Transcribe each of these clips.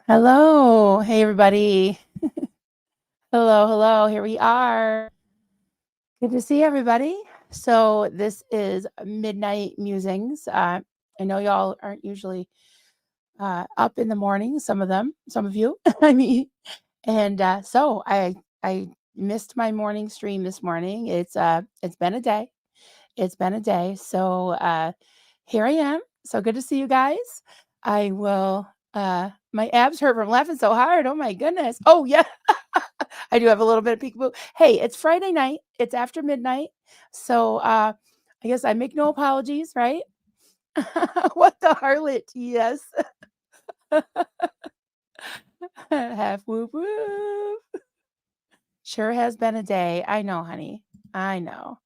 Hello. Hey, everybody. Hello, hello. Here we are. Good to see everybody. So, this is Midnight Musings. I know y'all aren't usually up in the morning, some of them, some of you. I mean, and so I missed my morning stream this morning. It's been a day. It's been a day. So, here I am. So good to see you guys. I will my abs hurt from laughing so hard. Oh my goodness. Oh yeah. I do have a little bit of peekaboo. Hey, it's Friday night. It's after midnight. So I guess I make no apologies, right? What the harlot? Yes. Half whoop whoop. Sure has been a day. I know, honey. I know.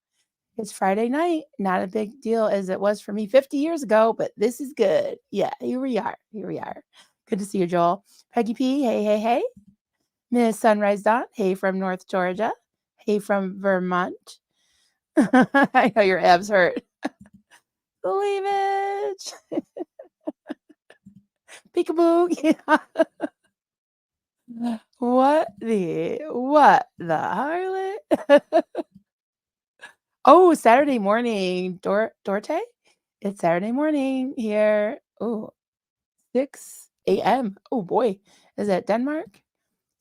It's Friday night. Not a big deal as it was for me 50 years ago, but this is good. Yeah, here we are. Here we are. Good to see you, Joel. Peggy P, hey, hey, hey. Miss Sunrise Dawn, hey from North Georgia. Hey from Vermont. I know your abs hurt. Believe it. Peekaboo. Yeah. What the harlot? Oh, Saturday morning. Dorte? It's Saturday morning here. Oh, 6 a.m. Oh boy. Is that Denmark?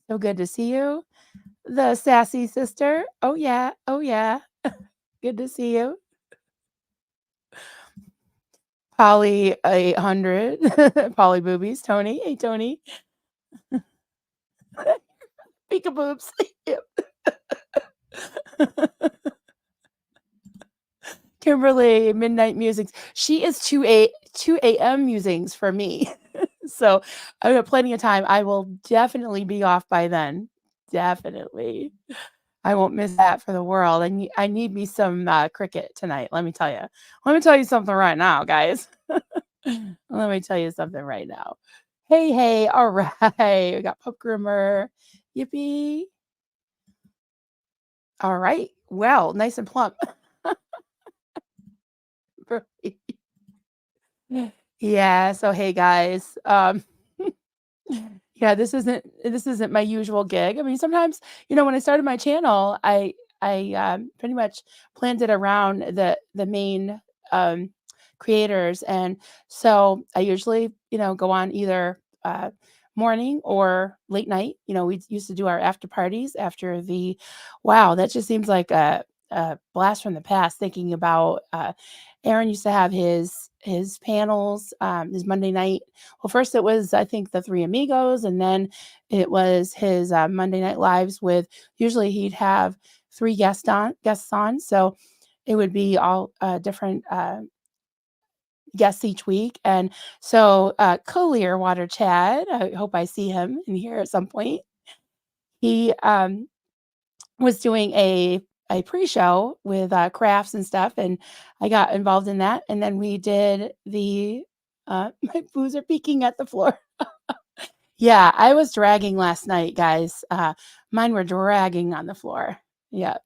So good to see you. The sassy sister. Oh yeah. Oh yeah. Good to see you. Polly 800. Polly boobies. Tony. Hey Tony. Peekaboobs. Yep. Kimberly, Midnight Musings. She is 2 a.m. musings for me. So I have plenty of time. I will definitely be off by then. Definitely. I won't miss that for the world. I need me some cricket tonight. Let me tell you. Let me tell you something right now, guys. Let me tell you something right now. Hey, hey, all right. We got Pup Groomer. Yippee. All right. Well, nice and plump. Yeah, so hey guys. Yeah, this isn't my usual gig. I mean, sometimes, when I started my channel, I pretty much planned it around the main creators, and so I usually, go on either morning or late night. We used to do our after parties after the. Wow, that just seems like a blast from the past. Thinking about Aaron used to have his panels, his Monday night. Well, first it was, I think, the Three Amigos, and then it was his Monday Night Lives with. Usually, he'd have three guests on, so it would be all different guests each week. And so, Collier Water Chad, I hope I see him in here at some point. He was doing a pre-show with crafts and stuff, and I got involved in that. And then we did the my boos are peeking at the floor. Yeah, I was dragging last night, guys. Mine were dragging on the floor. Yeah.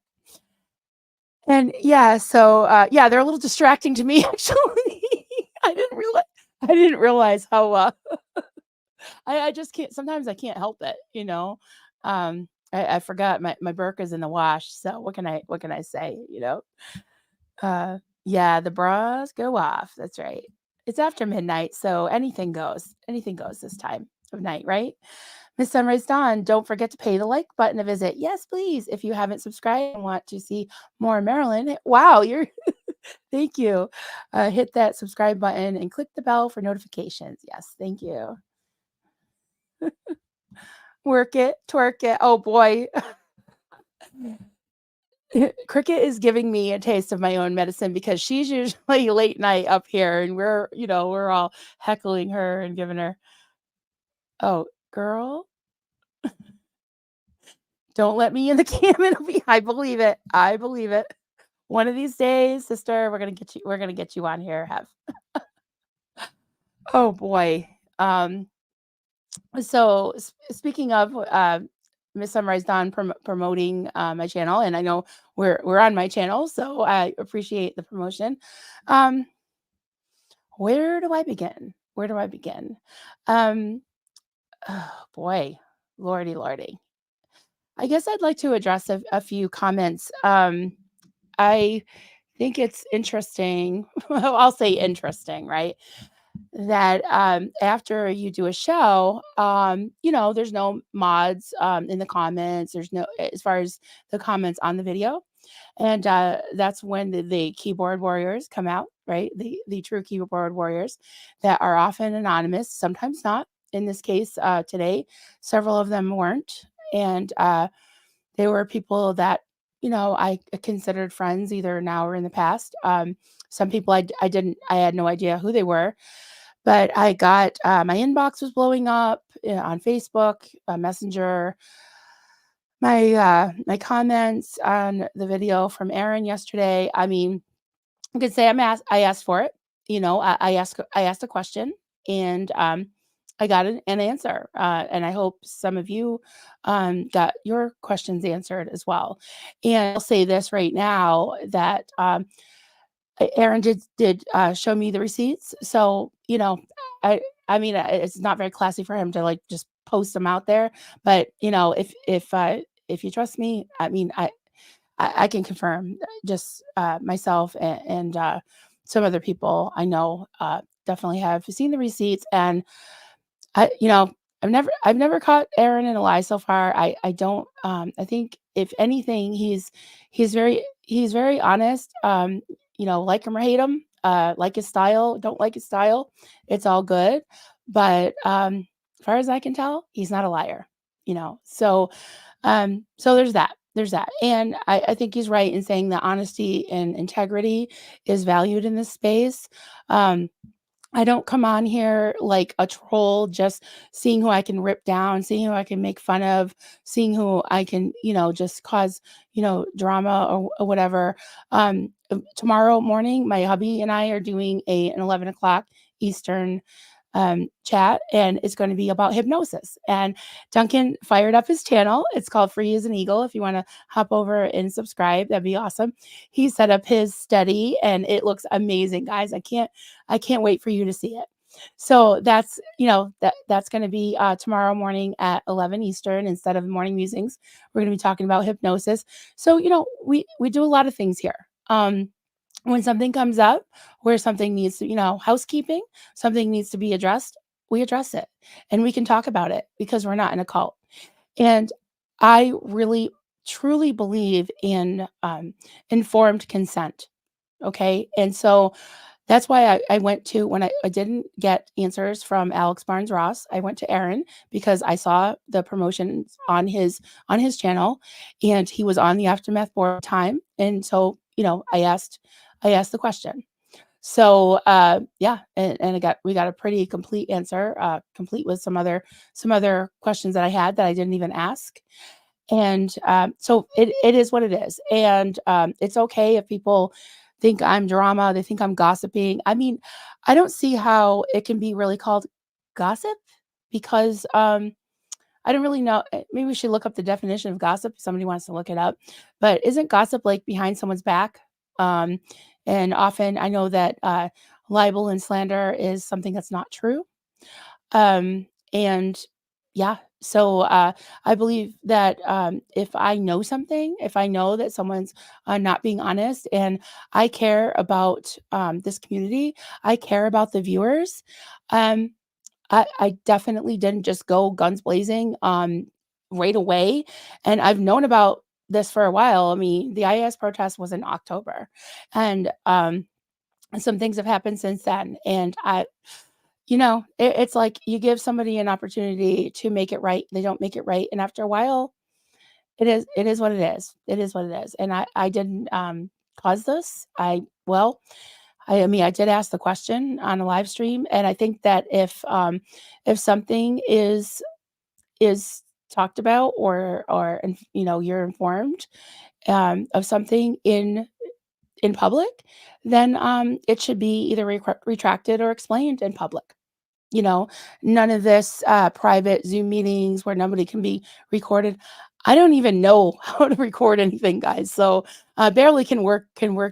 And yeah, so yeah, they're a little distracting to me actually. I didn't realize how I just can't. Sometimes I can't help it. I forgot my burka's in the wash, so what can I say? Yeah, the bras go off. That's right. It's after midnight, so anything goes. Anything goes this time of night, right? Miss Sunrise Dawn, don't forget to pay the like button a visit. Yes, please. If you haven't subscribed and want to see more Marilyn, wow, you're thank you. Hit that subscribe button and click the bell for notifications. Yes, thank you. Work it, twerk it. Oh boy. Cricket is giving me a taste of my own medicine because she's usually late night up here and we're all heckling her and giving her, oh, girl, don't let me in the cam. I believe it. I believe it. One of these days, sister, we're gonna get you on here. Have oh boy. So speaking of Miss Sunrise Dawn promoting my channel, and I know we're on my channel, so I appreciate the promotion. Um, where do I begin? Where do I begin? Um, Oh, boy. Lordy, lordy. I guess I'd like to address a few comments. I think it's interesting. Well, I'll say interesting, right? That after you do a show, there's no mods in the comments. There's no, as far as the comments on the video. And that's when the keyboard warriors come out, right? The true keyboard warriors that are often anonymous, sometimes not. In this case, today, several of them weren't. And they were people that, I considered friends either now or in the past. Some people I didn't, I had no idea who they were, but I got my inbox was blowing up on Facebook, Messenger, my comments on the video from Aaron yesterday. I mean, I could say I asked for it. I asked a question, and I got an answer. And I hope some of you got your questions answered as well. And I'll say this right now that Aaron did show me the receipts. So, I I mean, it's not very classy for him to, like, just post them out there, but, if you trust me, I mean, I can confirm just, myself and some other people I know, definitely have seen the receipts, and I you know, I've never caught Aaron in a lie so far. I don't, I think if anything, he's very honest, like him or hate him, like his style, don't like his style, it's all good, but, as far as I can tell, he's not a liar, so there's that, and I think he's right in saying that honesty and integrity is valued in this space. um I don't come on here like a troll, just seeing who I can rip down, seeing who I can make fun of, seeing who I can, just cause, drama or whatever. Tomorrow morning, my hubby and I are doing an 11 o'clock Eastern chat, and it's going to be about hypnosis. And Duncan fired up his channel. It's called Free as an Eagle. If you want to hop over and subscribe, that'd be awesome. He set up his study, and it looks amazing, guys. I can't wait for you to see it. So that's going to be tomorrow morning at 11 Eastern instead of morning musings. We're going to be talking about hypnosis. So we do a lot of things here. When something comes up where something needs to, housekeeping, something needs to be addressed, we address it, and we can talk about it because we're not in a cult. And I really truly believe in informed consent. Okay. And so that's why I went to, when I didn't get answers from Alex Barnes Ross, I went to Aaron because I saw the promotions on his channel, and he was on the Aftermath board time. And so, I asked the question. So yeah, and we got a pretty complete answer, complete with some other questions that I had that I didn't even ask. And so it is what it is. And it's okay if people think I'm drama, they think I'm gossiping. I mean, I don't see how it can be really called gossip because I don't really know. Maybe we should look up the definition of gossip if somebody wants to look it up. But isn't gossip like behind someone's back? Um, and often I know that libel and slander is something that's not true. And yeah, so I believe that if I know something, if I know that someone's not being honest, and I care about this community, I care about the viewers. Um, I definitely didn't just go guns blazing right away. And I've known about this for a while. I mean, the IAS protest was in October, and some things have happened since then. And it's like you give somebody an opportunity to make it right. They don't make it right. And after a while, it is what it is. It is what it is. And I didn't cause this. I mean, I did ask the question on a live stream, and I think that if something is talked about, or you're informed of something in public, then it should be either retracted or explained in public. You know, none of this private Zoom meetings where nobody can be recorded. I don't even know how to record anything, guys. So barely can work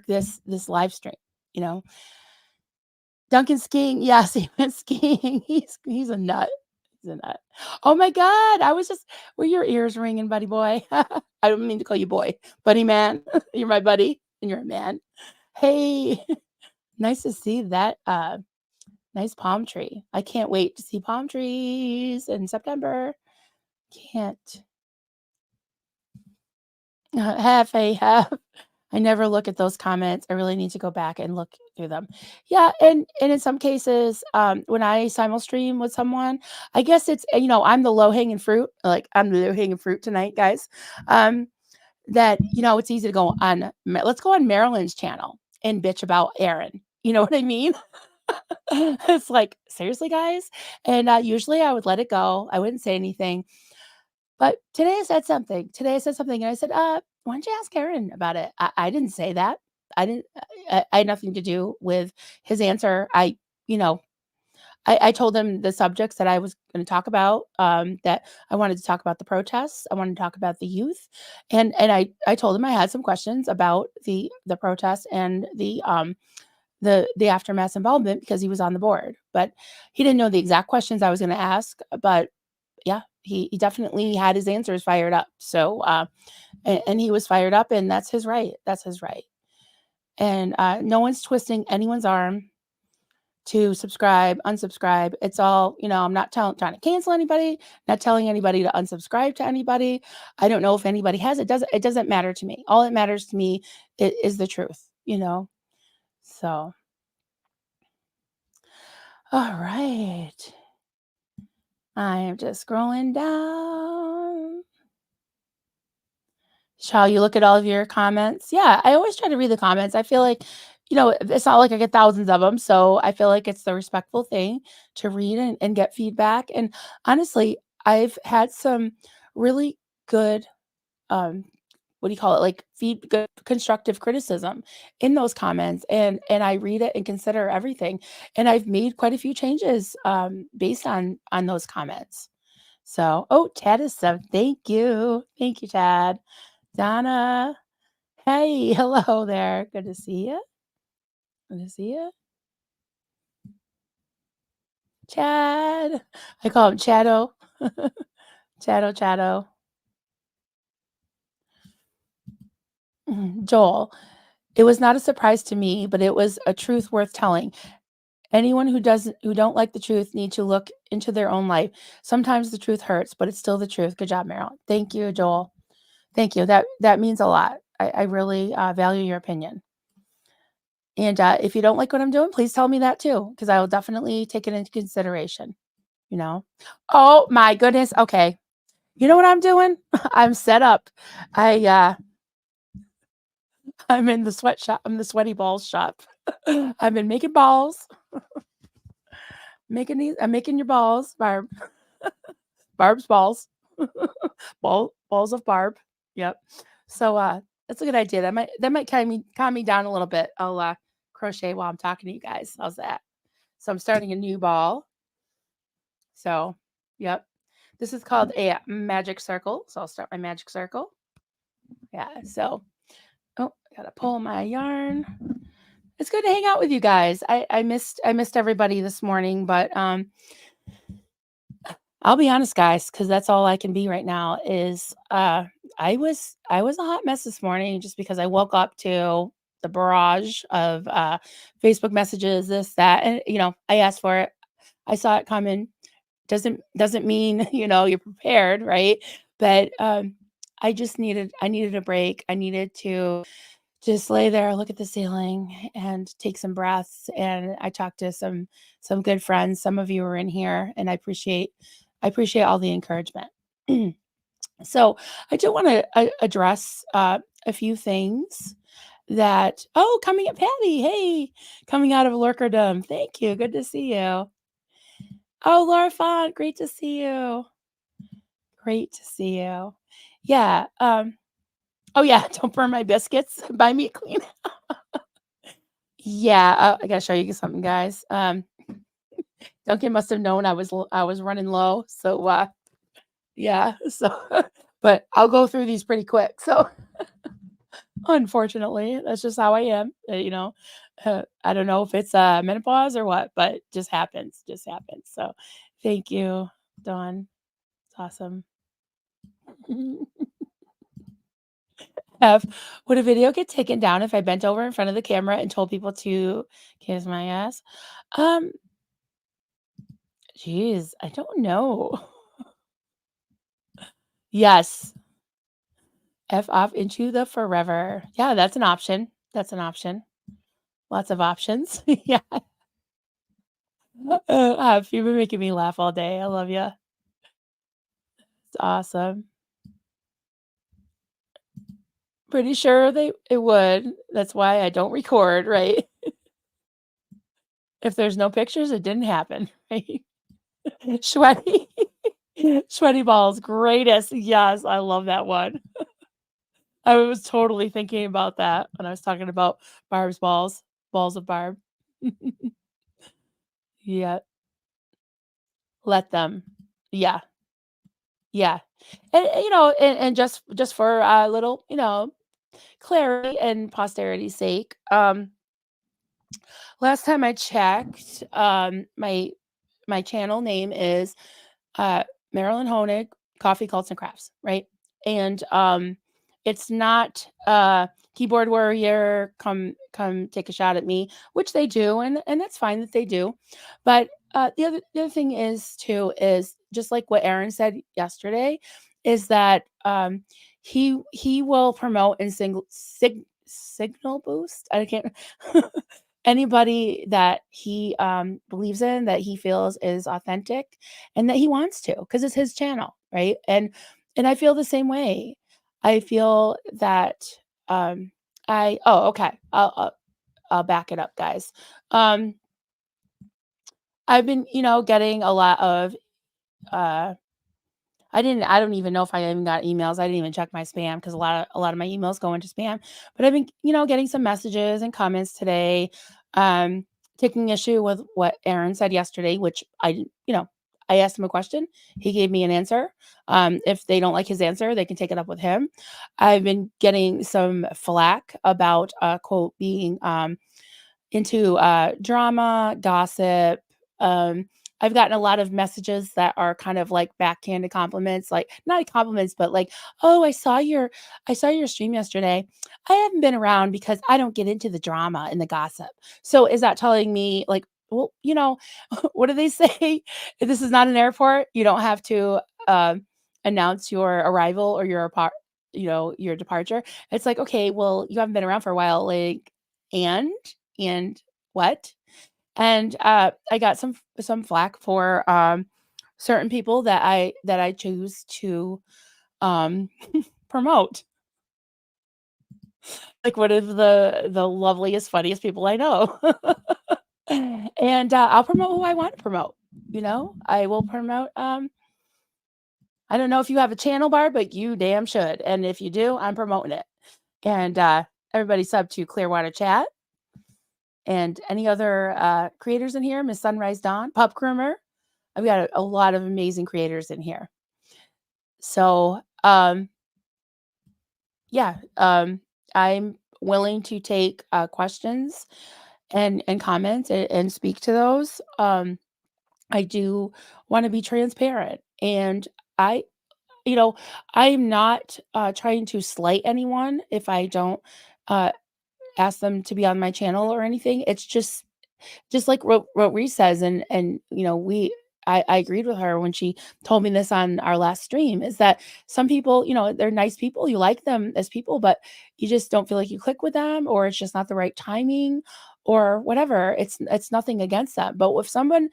this live stream. You know, Duncan skiing. Yes, he went skiing. He's a nut. Isn't that oh my god, I was just were your ears ringing, buddy boy? I don't mean to call you boy, buddy man. You're my buddy, and you're a man. Hey, nice to see that, nice palm tree. I can't wait to see palm trees in September. Can't. Have a have. I never look at those comments. I really need to go back and look through them. Yeah, and in some cases, when I simul stream with someone, I guess it's I'm the low hanging fruit. Like I'm the low hanging fruit tonight, guys. That it's easy to go on. Let's go on Marilyn's channel and bitch about Aaron. You know what I mean? It's like seriously, guys. And usually I would let it go. I wouldn't say anything. But today I said something. Today I said something and I said, why don't you ask Aaron about it? I didn't say that. I didn't I had nothing to do with his answer. You know, I told him the subjects that I was going to talk about, that I wanted to talk about the protests. I wanted to talk about the youth. And I told him I had some questions about the protests and the aftermath involvement because he was on the board. But he didn't know the exact questions I was going to ask. But yeah, he definitely had his answers fired up. So and he was fired up, and that's his right. That's his right. And no one's twisting anyone's arm to subscribe, unsubscribe. It's all, I'm not trying to cancel anybody, not telling anybody to unsubscribe to anybody. I don't know if anybody has it doesn't matter to me. All that matters to me is the truth. So all right. I am just scrolling down. Shall you look at all of your comments? Yeah, I always try to read the comments. I feel like, it's not like I get thousands of them. So I feel like it's the respectful thing to read and get feedback. And honestly, I've had some really good, um, what do you call it? Like good constructive criticism in those comments. And I read it and consider everything. And I've made quite a few changes based on those comments. So, oh, Chad is sub. Thank you. Thank you, Chad. Donna, hey, hello there. Good to see you. Good to see you. Chad. I call him Chado. Chado. Joel. It was not a surprise to me, but it was a truth worth telling. Anyone who don't like the truth need to look into their own life. Sometimes the truth hurts, but it's still the truth. Good job, Meryl. Thank you, Joel. Thank you. That means a lot. I really value your opinion. And if you don't like what I'm doing, please tell me that too, because I will definitely take it into consideration. Oh my goodness. Okay. You know what I'm doing? I'm set up. I I'm in the sweatshop. I'm the sweaty balls shop. I've been making balls. I'm making your balls, Barb. Barb's balls. Balls of Barb. Yep. So that's a good idea. That might calm me down a little bit. I'll crochet while I'm talking to you guys. How's that? So I'm starting a new ball. So, yep. This is called a magic circle. So I'll start my magic circle. Yeah. So, I gotta pull my yarn. It's good to hang out with you guys. I missed everybody this morning, but I'll be honest, guys, because that's all I can be right now. Is I was a hot mess this morning just because I woke up to the barrage of Facebook messages, this, that, and I asked for it. I saw it coming. Doesn't mean you're prepared, right? But I needed a break. I needed to just lay there, look at the ceiling, and take some breaths. And I talked to some good friends. Some of you are in here, and I appreciate all the encouragement. So I do want to address a few things that. Oh, coming up, Patty. Hey, coming out of Lurkerdom. Thank you. Good to see you. Oh, Laura Font, great to see you. Great to see you. Yeah. Oh yeah, don't burn my biscuits. Buy me a clean. Yeah, I gotta show you something, guys. Duncan must have known I was running low, so yeah. So, but I'll go through these pretty quick. So, unfortunately, that's just how I am. I don't know if it's menopause or what, but it just happens. So, thank you. Dawn. It's awesome. F, would a video get taken down if I bent over in front of the camera and told people to kiss my ass? Um, Geez, I don't know. Yes. F off into the forever. Yeah, that's an option. That's an option. Lots of options. Yeah. You've been making me laugh all day. I love you. It's awesome. Pretty sure it would. That's why I don't record, right? If there's no pictures, it didn't happen, right? Sweaty. Sweaty balls, greatest. Yes, I love that one. I was totally thinking about that when I was talking about Barb's balls, balls of Barb. Yeah, let them. Yeah, yeah. And just for a little, clarity and posterity's sake, last time I checked, my channel name is uh, Marilyn Honig, Coffee, Cults, and Crafts, right? And it's not keyboard warrior, come take a shot at me, which they do, and that's fine that they do. But the other thing is too is just like what Aaron said yesterday, is that he will promote and signal boost. I can't anybody that he believes in, that he feels is authentic and that he wants to, because it's his channel, right? And I feel the same way. I feel that I oh okay I'll back it up, guys. um I've been getting a lot of uh I don't even know if I even got emails. I didn't even check my spam because a lot of my emails go into spam. But I've been, getting some messages and comments today, um, taking issue with what Aaron said yesterday, which I asked him a question. He gave me an answer. If they don't like his answer, they can take it up with him. I've been getting some flack about quote being into drama, gossip. Um, I've gotten a lot of messages that are kind of like backhanded compliments, like not compliments, but like, "Oh, I saw your stream yesterday. I haven't been around because I don't get into the drama and the gossip." So is that telling me like, well, what do they say? If this is not an airport, you don't have to announce your arrival or your departure. It's like, okay, well, you haven't been around for a while, like, and and what? And I got some flack for certain people that I choose to um, promote. Like one of the loveliest, funniest people I know. And I'll promote who I want to promote. I will promote. I don't know if you have a channel bar, but you damn should. And if you do, I'm promoting it. And everybody sub to Clearwater Chat. And any other creators in here, Miss Sunrise Dawn, Pup Groomer. I've got a lot of amazing creators in here. So, yeah, I'm willing to take questions and comments and speak to those. I do want to be transparent, and I, you know, I'm not trying to slight anyone if I don't uh, ask them to be on my channel or anything. It's just like what Reese says, and I agreed with her when she told me this on our last stream, is that some people, they're nice people, you like them as people, but you just don't feel like you click with them, or it's just not the right timing, or whatever. It's nothing against that, but if someone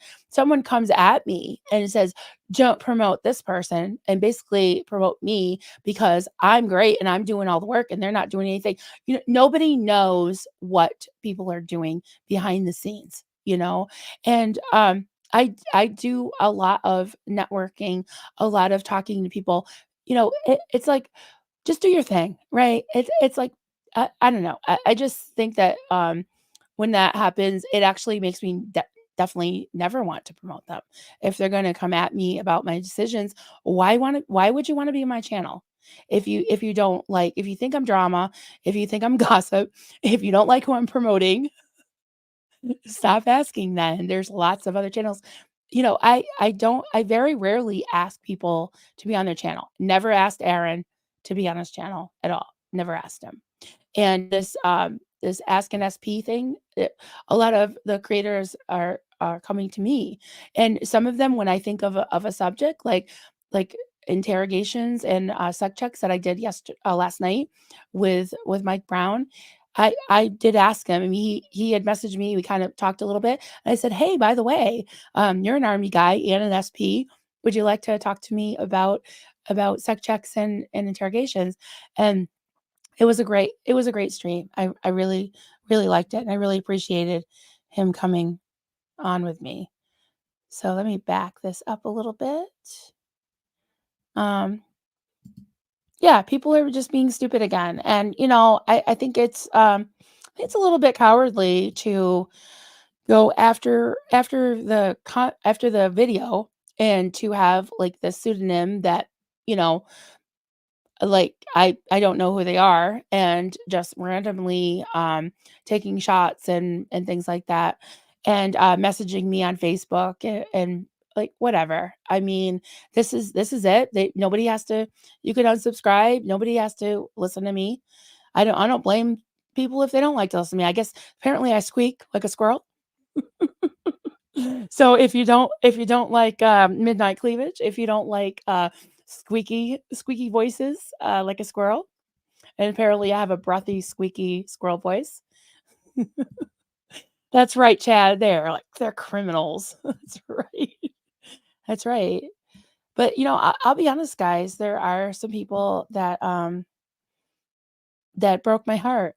comes at me and says, don't promote this person, and basically promote me because I'm great and I'm doing all the work and they're not doing anything. Nobody knows what people are doing behind the scenes, and I do a lot of networking, a lot of talking to people. It's like, just do your thing, right? It's like, I don't know. I just think that when that happens, it actually makes me definitely never want to promote them. If they're going to come at me about my decisions, why would you want to be in my channel? If you don't like, if you think I'm drama, if you think I'm gossip, if you don't like who I'm promoting, stop asking then. There's lots of other channels. I very rarely ask people to be on their channel. Never asked Aaron to be on his channel at all. Never asked him. And this Ask an SP thing, a lot of the creators are coming to me, and some of them, when I think of a subject like interrogations and suck checks that I did last night with Mike Brown. I did ask him, and he had messaged me. We kind of talked a little bit. And I said, "Hey, by the way, you're an Army guy and an SP. Would you like to talk to me about suck checks and interrogations?" And it was a great stream. I really, really liked it, and I really appreciated him coming on with me. So let me back this up a little bit. Um, yeah, people are just being stupid again. And I think it's a little bit cowardly to go after the video and to have like the pseudonym that, you know, like I don't know who they are, and just randomly taking shots and things like that, and messaging me on Facebook, and like whatever. I mean, this is it. Nobody has to. You can unsubscribe. Nobody has to listen to me. I don't blame people if they don't like to listen to me. I guess apparently I squeak like a squirrel. So if you don't like midnight cleavage, if you don't like squeaky voices like a squirrel, and apparently I have a breathy, squeaky squirrel voice. That's right, Chad. They're criminals. That's right. That's right. But I'll be honest, guys. There are some people that broke my heart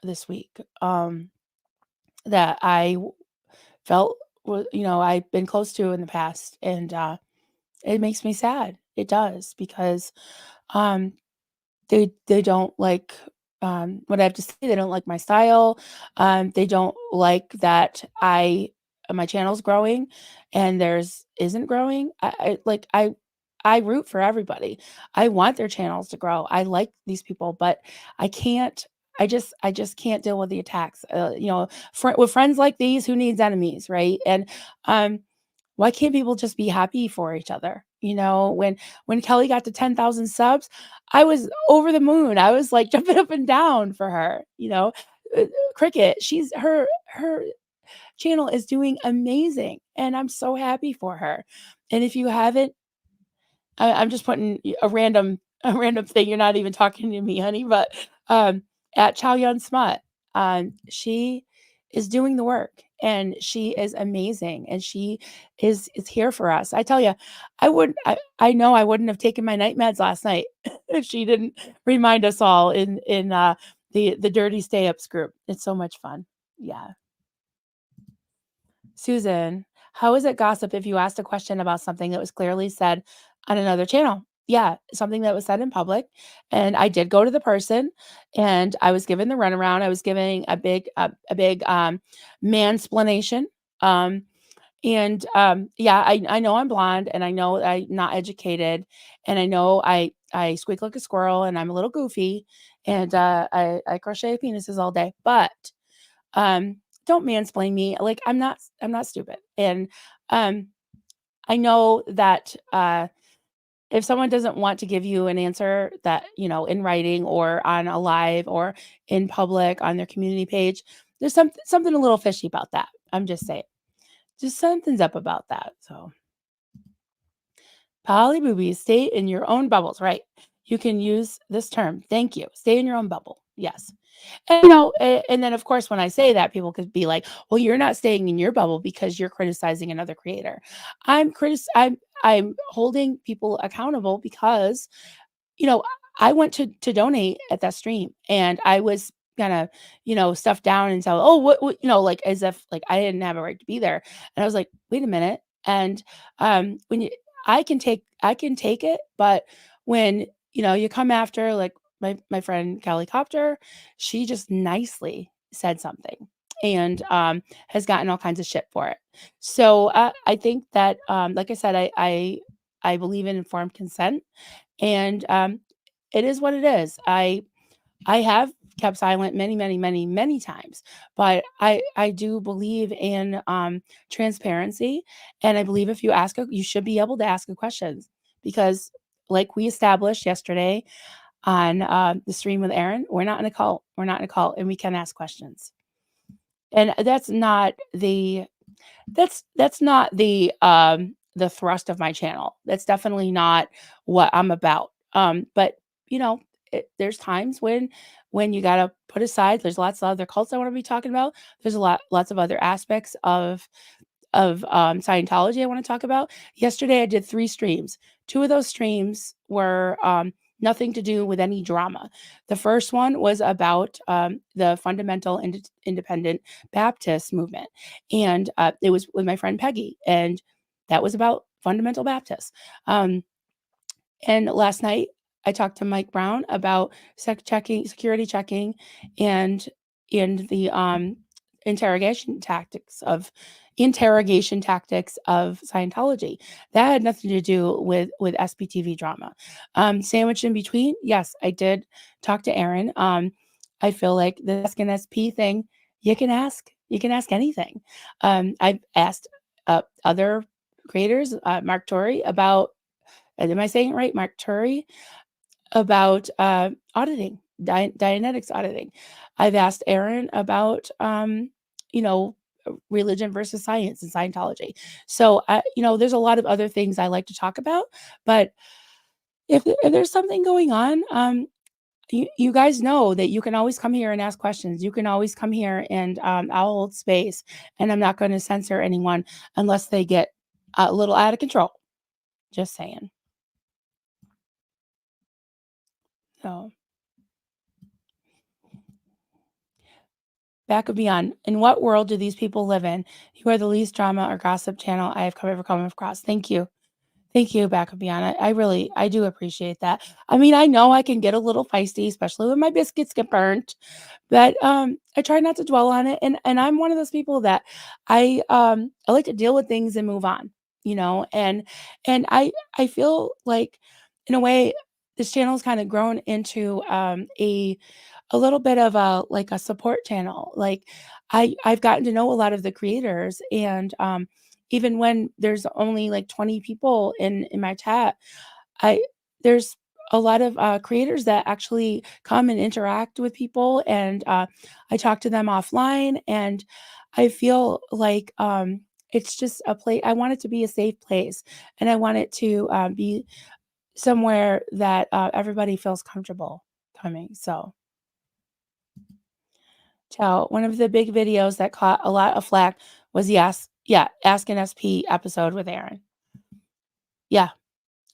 this week. That felt I've been close to in the past, and it makes me sad. It does, because um, they don't like what I have to say. They don't like my style. They don't like that my channel's growing and theirs isn't growing. I root for everybody. I want their channels to grow. I like these people, but I can't. I just can't deal with the attacks. With friends like these, who needs enemies, right? And um, why can't people just be happy for each other? When Kelly got to 10,000 subs, I was over the moon. I was like jumping up and down for her. Cricket, her channel is doing amazing, and I'm so happy for her. And if you haven't, I'm just putting a random thing. You're not even talking to me, honey, but at Chow Yun Smut, she is doing the work, and she is amazing, and she is here for us. I tell you, I know I wouldn't have taken my night meds last night if she didn't remind us all in the dirty stay ups group. It's so much fun. Yeah. Susan, how is it gossip if you asked a question about something that was clearly said on another channel? Yeah, something that was said in public. And I did go to the person, and I was given the runaround. I was giving a big mansplanation. Um, and yeah, I know I'm blonde, and I know I'm not educated, and I know I squeak like a squirrel, and I'm a little goofy, and I crochet penises all day. But don't mansplain me. Like, I'm not stupid. And um I know that if someone doesn't want to give you an answer that, in writing or on a live or in public on their community page, there's something a little fishy about that. I'm just saying. Just something's up about that. So polyboobies, stay in your own bubbles, right? You can use this term. Thank you. Stay in your own bubble. Yes. And then of course, when I say that, people could be like, "Well, you're not staying in your bubble because you're criticizing another creator." I'm holding people accountable because you know, I went to donate at that stream, and I was kinda, stuffed down and so, "Oh, what," like, as if, like, I didn't have a right to be there. And I was like, "Wait a minute." And, when you I can take it, but when, you come after, like, my friend Kelly Copter, she just nicely said something, and, has gotten all kinds of shit for it. So, I think that, like I said, I believe in informed consent, and it is what it is. I have kept silent many, many, many, many times. But I do believe in transparency, and I believe if you ask you should be able to ask a questions because, like we established yesterday on the stream with Aaron, we're not in a cult. We're not in a cult, and we can ask questions. And that's not the thrust of my channel. That's definitely not what I'm about. But you know, there's times when you gotta put aside. There's lots of other cults I want to be talking about. There's lots of other aspects of Scientology I want to talk about. Yesterday, I did 3 streams. 2 of those streams were nothing to do with any drama. The first one was about the fundamental independent Baptist movement, and it was with my friend Peggy, and that was about fundamental Baptists. Um, and last night, I talked to Mike Brown about security checking, and the interrogation tactics of Scientology. That had nothing to do with SPTV drama. Sandwiched in between, yes, I did talk to Aaron. I feel like the Ask an SP thing, you can ask anything. I've asked other creators, Mark Torrey, about am I saying it right? Mark Turi, about auditing, Dianetics auditing. I've asked Aaron about, you know, religion versus science and Scientology. So, there's a lot of other things I like to talk about. But if there's something going on, you guys know that you can always come here and ask questions. You can always come here and I'll hold space, and I'm not going to censor anyone unless they get a little out of control. Just saying. So. Back of Beyond. In what world do these people live in? You are the least drama or gossip channel I have ever come across. Thank you. Thank you, Back of Beyond. I do appreciate that. I mean, I know I can get a little feisty, especially when my biscuits get burnt, but I try not to dwell on it. And I'm one of those people that I like to deal with things and move on, and I feel like in a way this channel has kind of grown into a little bit of a support channel. Like I've gotten to know a lot of the creators, and even when there's only like 20 people in my chat, I there's a lot of creators that actually come and interact with people, and I talk to them offline, and I feel like it's just a place. I want it to be a safe place, and I want it to be somewhere that everybody feels comfortable coming. So Ciao. One of the big videos that caught a lot of flack was Ask an SP episode with Aaron. Yeah,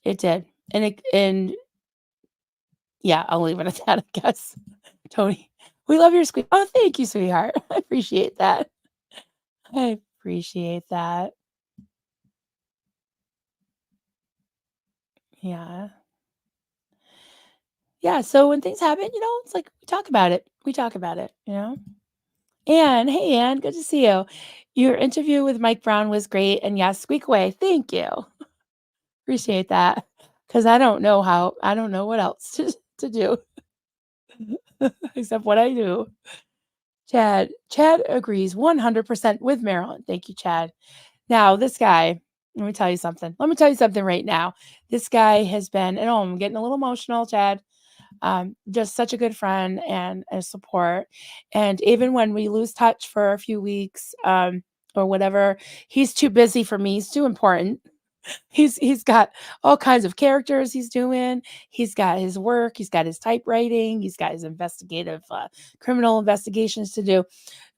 it did. And yeah, I'll leave it at that, I guess. Tony, we love your squeak. Oh, thank you, sweetheart. I appreciate that. I appreciate that. Yeah. Yeah, so when things happen, it's like we talk about it. We talk about it. Anne, hey Anne, good to see you. Your interview with Mike Brown was great. And yes, squeak away. Thank you. Appreciate that, because I don't know what else to do except what I do. Chad agrees 100% with Marilyn. Thank you, Chad. Now, this guy, let me tell you something. Let me tell you something right now. This guy has been, and I'm getting a little emotional, Chad. Just such a good friend and a support. And even when we lose touch for a few weeks, or whatever, he's too busy for me. He's too important. He's got all kinds of characters he's doing. He's got his work, he's got his typewriting, he's got his investigative criminal investigations to do.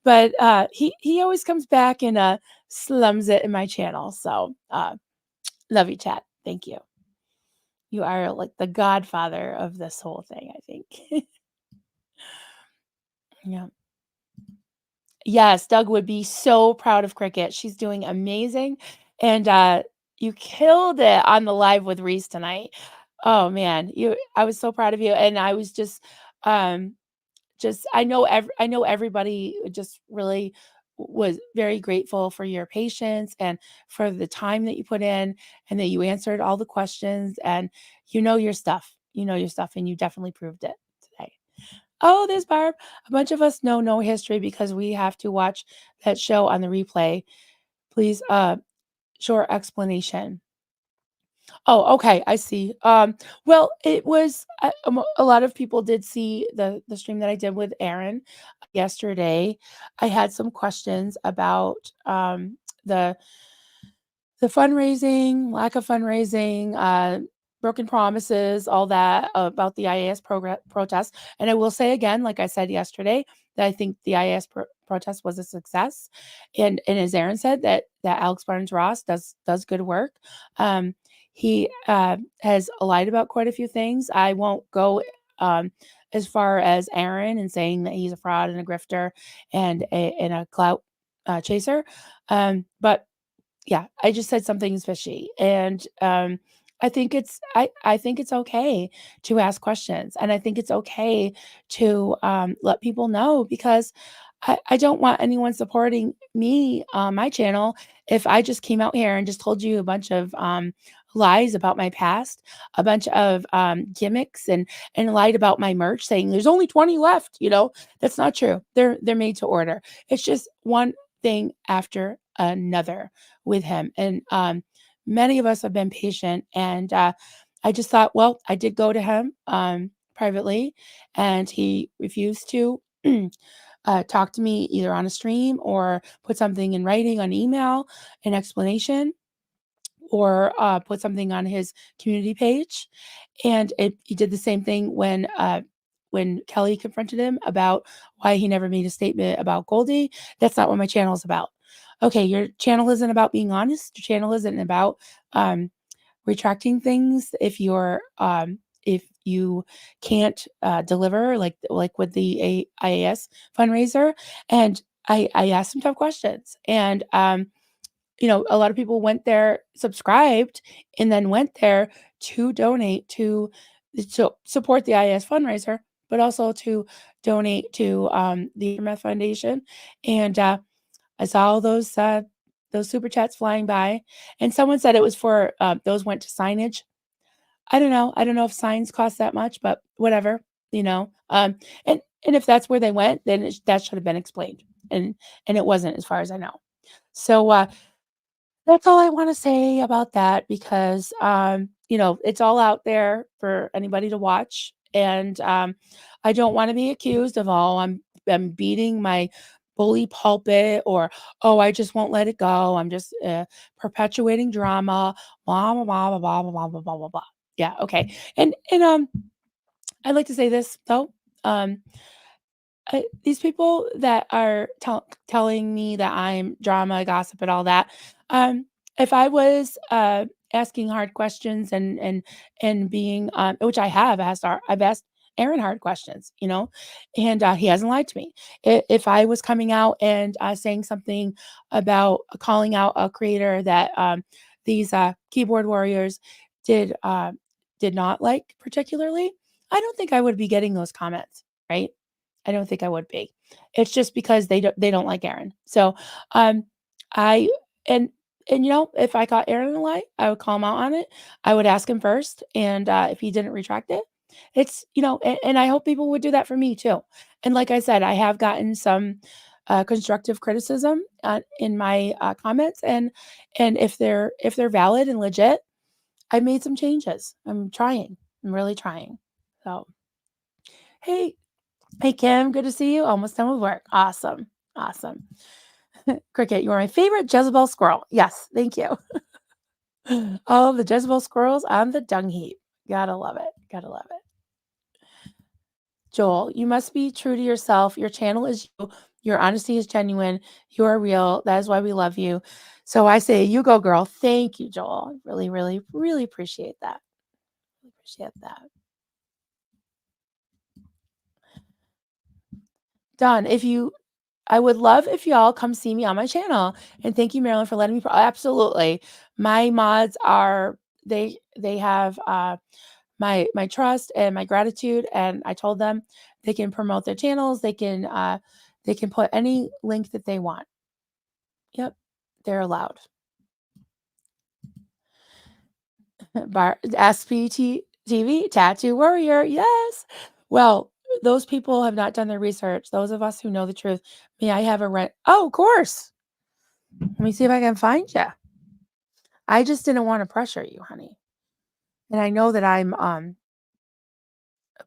But he always comes back and slums it in my channel. So love you, chat. Thank you. You are like the godfather of this whole thing, I think. Yeah. Yes, Doug would be so proud of Cricket. She's doing amazing. And you killed it on the live with Reese tonight. Oh man, I was so proud of you. And I was um I know everybody just really was very grateful for your patience and for the time that you put in, and that you answered all the questions, and you know your stuff. You know your stuff, and you definitely proved it today. Oh, there's Barb. A bunch of us know no history because we have to watch that show on the replay. Please, short explanation. Oh, okay, I see. Well, it was a lot of people did see the stream that I did with Aaron yesterday. I had some questions about the the fundraising, lack of fundraising, broken promises, all that about the IAS protest. And I will say again, like I said yesterday, that I think the IAS protest was a success. And as Aaron said, that Alex Barnes Ross does good work. He has lied about quite a few things. I won't go as far as Aaron and saying that he's a fraud and a grifter and a clout chaser. But yeah, I just said something's fishy, and, I think it's okay to ask questions, and I think it's okay to, let people know because I don't want anyone supporting me on my channel if I just came out here and just told you a bunch of, lies about my past, a bunch of, gimmicks and lied about my merch saying, "There's only 20 left," you know? That's not true. They're made to order. It's just one thing after another with him. And many of us have been patient. And I just thought, well, I did go to him privately, and he refused to talk to me either on a stream or put something in writing on email, an explanation, or put something on his community page. And he did the same thing when Kelly confronted him about why he never made a statement about Goldie. That's not what my channel is about. Okay, your channel isn't about being honest. Your channel isn't about um, retracting things if you can't deliver like with the IAS fundraiser. And I asked some tough questions, and a lot of people went there, subscribed, and then went there to donate to support the IS fundraiser, but also to donate to the Meth Foundation. And I saw all those super chats flying by, and someone said it was for those went to signage. I don't know. I don't know if signs cost that much, but whatever, you know. And if that's where they went, then that should have been explained, and it wasn't, as far as I know. So that's all I wanna say about that because, it's all out there for anybody to watch, and, I don't wanna be accused of, "Oh, I'm beating my bully pulpit," or, "Oh, I just won't let it go. I'm just, perpetuating drama, blah, blah, blah, blah, blah, blah, blah, blah, blah, blah." Yeah, okay. And I'd like to say this, though, um these people that are telling me that I'm drama, gossip, and all that, um, if I was asking hard questions and being, which I have I've asked Aaron hard questions, and he hasn't lied to me. If I was coming out and saying something about calling out a creator that these keyboard warriors did did not like particularly, I don't think I would be getting those comments, right? I don't think I would be. It's just because they don't like Aaron. So, I and if I caught Aaron in a lie, I would call him out on it. I would ask him first, and if he didn't retract it, and I hope people would do that for me too. And like I said, I have gotten some constructive criticism in my comments, and if they're valid and legit, I made some changes. I'm trying. I'm really trying. So, hey, hey, Kim, good to see you. Almost done with work. Awesome. Awesome. Cricket, you are my favorite Jezebel squirrel. Yes, thank you. All of the Jezebel squirrels on the dung heap. Gotta love it. Gotta love it. Joel, you must be true to yourself. Your channel is you. Your honesty is genuine. You are real. That is why we love you. So I say, you go, girl. Thank you, Joel. Really, really, really appreciate that. Appreciate that. Done. I would love if y'all come see me on my channel. And thank you, Marilyn, for letting me. Absolutely, my mods are they have my trust and my gratitude, and I told them they can promote their channels. They can put any link that they want. Yep, they're allowed. SPT TV Tattoo Warrior. Yes. Well, those people have not done their research. Those of us who know the truth. May I have a rent? Oh, of course. Let me see if I can find you. I just didn't want to pressure you, honey. And I know that I'm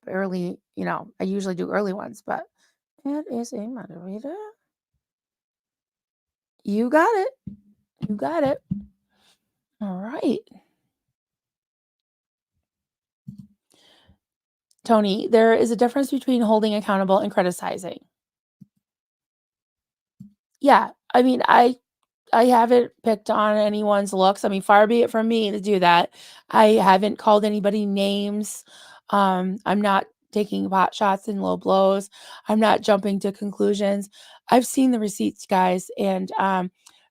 early, I usually do early ones, but it is a moderator. You got it. You got it. All right. Tony, there is a difference between holding accountable and criticizing. Yeah. I mean, I haven't picked on anyone's looks. I mean, far be it from me to do that. I haven't called anybody names. I'm not taking pot shots and low blows. I'm not jumping to conclusions. I've seen the receipts, guys, and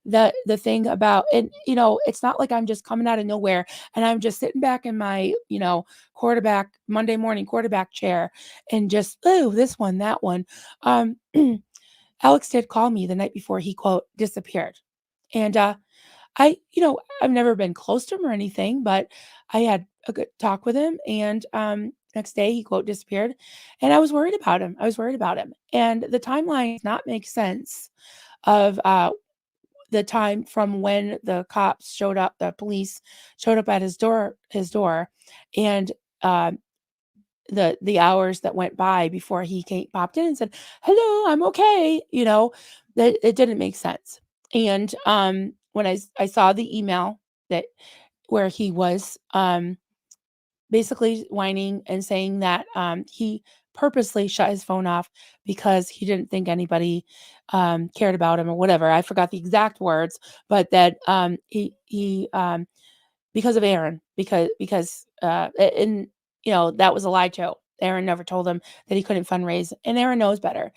the thing about, and it's not like I'm just coming out of nowhere and I'm just sitting back in my quarterback Monday morning quarterback chair and just, oh, this one, that one. Um, Alex did call me the night before he quote disappeared. And I've never been close to him or anything, but I had a good talk with him. And next day he quote disappeared. And I was worried about him. I was worried about him. And the timeline does not make sense of the time from when the cops showed up, the police showed up at his door, and uh, the hours that went by before he popped in and said, "Hello, I'm okay." That it didn't make sense. And when I saw the email that where he was basically whining and saying that he purposely shut his phone off because he didn't think anybody cared about him or whatever. I forgot the exact words, but that he because of Aaron, and that was a lie too. Aaron never told him that he couldn't fundraise, and Aaron knows better,